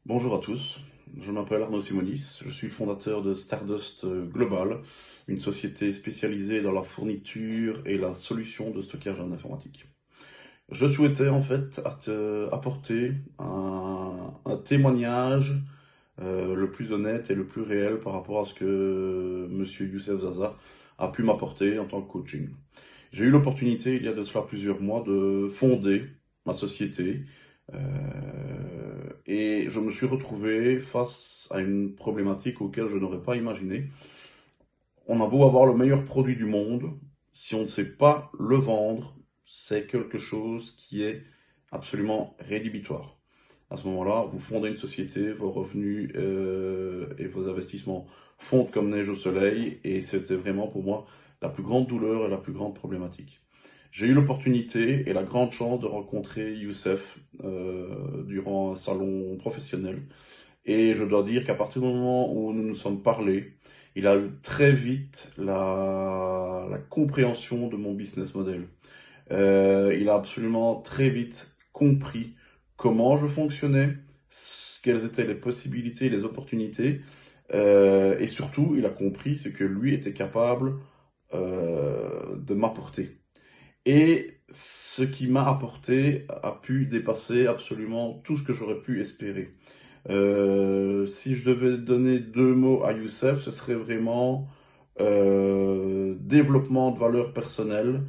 Bonjour à tous, je m'appelle Arnaud Simonis, je suis le fondateur de Stardust Global, une société spécialisée dans la fourniture et la solution de stockage en informatique. Je souhaitais en fait apporter un témoignage le plus honnête et le plus réel par rapport à ce que Monsieur Youssef Zaza a pu m'apporter en tant que coaching. J'ai eu l'opportunité, il y a de cela plusieurs mois, de fonder ma société et je me suis retrouvé face à une problématique auquel je n'aurais pas imaginé. On a beau avoir le meilleur produit du monde, si on ne sait pas le vendre, c'est quelque chose qui est absolument rédhibitoire. À ce moment-là, vous fondez une société, vos revenus et vos investissements fondent comme neige au soleil, et c'était vraiment pour moi la plus grande douleur et la plus grande problématique. J'ai eu l'opportunité et la grande chance de rencontrer Youssef durant un salon professionnel. Et je dois dire qu'à partir du moment où nous nous sommes parlé, il a eu très vite la compréhension de mon business model. Il a absolument très vite compris comment je fonctionnais, quelles étaient les possibilités, les opportunités, et surtout, il a compris ce que lui était capable de m'apporter. Et ce qui m'a apporté a pu dépasser absolument tout ce que j'aurais pu espérer. Si je devais donner deux mots à Youssef, ce serait vraiment développement de valeur personnelle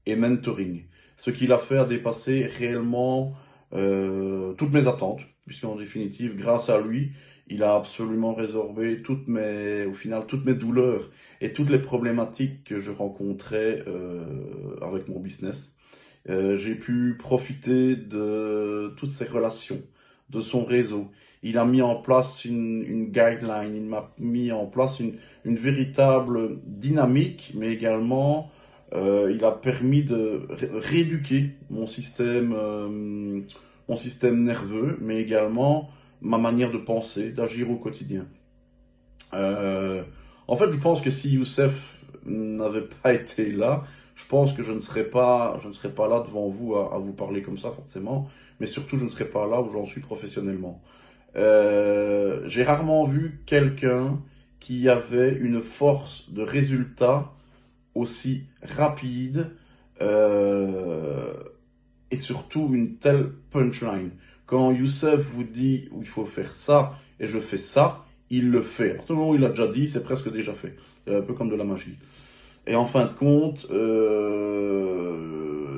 et mentoring. Ce qu'il a fait a dépassé réellement toutes mes attentes, puisqu'en définitive, grâce à lui, il a absolument résorbé au final, toutes mes douleurs et toutes les problématiques que je rencontrais avec mon business. J'ai pu profiter de toutes ses relations, de son réseau. Il a mis en place une guideline, il m'a mis en place une véritable dynamique, mais également il a permis de rééduquer mon système nerveux, mais également ma manière de penser, d'agir au quotidien. Euh, En fait, je pense que si Youssef n'avait pas été là, je pense que je ne serais pas là devant vous à vous parler comme ça forcément, mais surtout je ne serais pas là où j'en suis professionnellement. J'ai rarement vu quelqu'un qui avait une force de résultat aussi rapide euh, et surtout une telle punchline. Quand Youssef vous dit il faut faire ça et je fais ça, il le fait. À partir du moment où il a déjà dit, c'est presque déjà fait. C'est un peu comme de la magie. Et en fin de compte,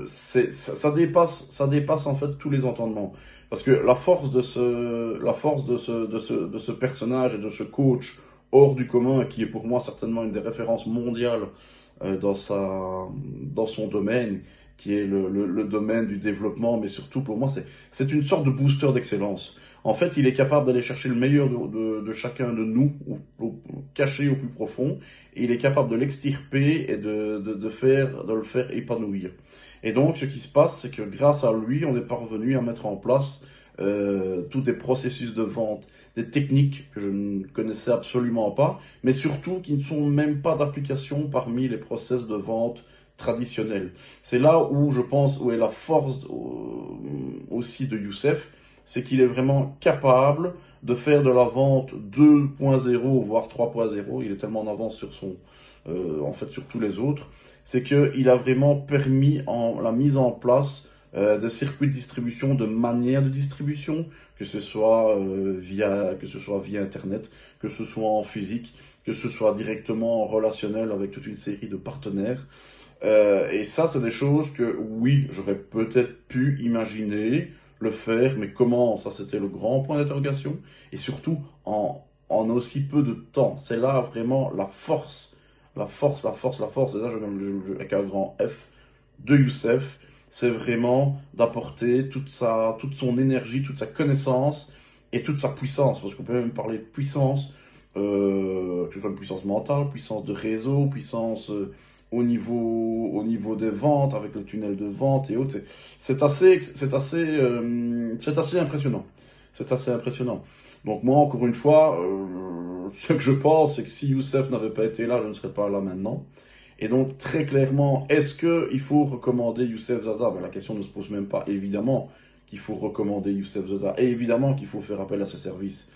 ça dépasse en fait tous les entendements. Parce que la force de ce personnage et de ce coach hors du commun, qui est pour moi certainement une des références mondiales dans son domaine, qui est le domaine du développement, mais surtout pour moi, c'est une sorte de booster d'excellence. En fait, il est capable d'aller chercher le meilleur de chacun de nous, caché au plus profond, et il est capable de l'extirper et de le faire épanouir. Et donc, ce qui se passe, c'est que grâce à lui, on est parvenu à mettre en place tous des processus de vente, des techniques que je ne connaissais absolument pas, mais surtout qui ne sont même pas d'application parmi les process de vente traditionnels. C'est là où je pense où est la force aussi de Youssef, c'est qu'il est vraiment capable de faire de la vente 2.0 voire 3.0. Il est tellement en avance en fait sur tous les autres. C'est qu'il a vraiment permis la mise en place de circuits de distribution, de manières de distribution, que ce soit via Internet, que ce soit en physique, que ce soit directement en relationnel avec toute une série de partenaires. Et ça, c'est des choses que, oui, j'aurais peut-être pu imaginer le faire, mais comment? Ça, c'était le grand point d'interrogation. Et surtout, en aussi peu de temps. C'est là vraiment la force, et là, avec un grand F, de Youssef, c'est vraiment d'apporter toute son énergie, toute sa connaissance et toute sa puissance. Parce qu'on peut même parler de puissance, que ce soit une puissance mentale, puissance de réseau, puissance au niveau des ventes, avec le tunnel de vente et autres. C'est assez impressionnant. C'est assez impressionnant. Donc moi, encore une fois, ce que je pense, c'est que si Youssef n'avait pas été là, je ne serais pas là maintenant. Et donc, très clairement, est-ce qu'il faut recommander Youssef Zaza? Ben, la question ne se pose même pas, évidemment qu'il faut recommander Youssef Zaza. Et évidemment qu'il faut faire appel à ses services.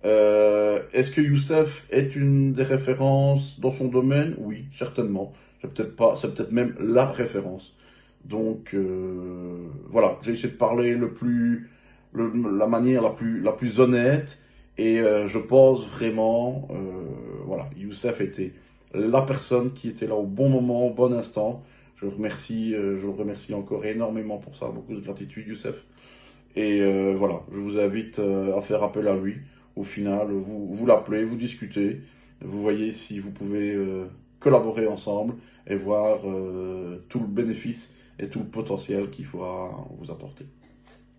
Est-ce que Youssef est une des références dans son domaine? Oui, certainement. C'est peut-être même la référence. Donc voilà, j'ai essayé de parler la manière la plus honnête. Et je pense vraiment, voilà, Youssef était la personne qui était là au bon moment, au bon instant. Je le remercie encore énormément pour ça, beaucoup de gratitude, Youssef. Et voilà, je vous invite à faire appel à lui. Au final, vous l'appelez, vous discutez, vous voyez si vous pouvez collaborer ensemble et voir tout le bénéfice et tout le potentiel qu'il pourra vous apporter.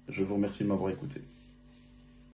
Je vous remercie de m'avoir écouté.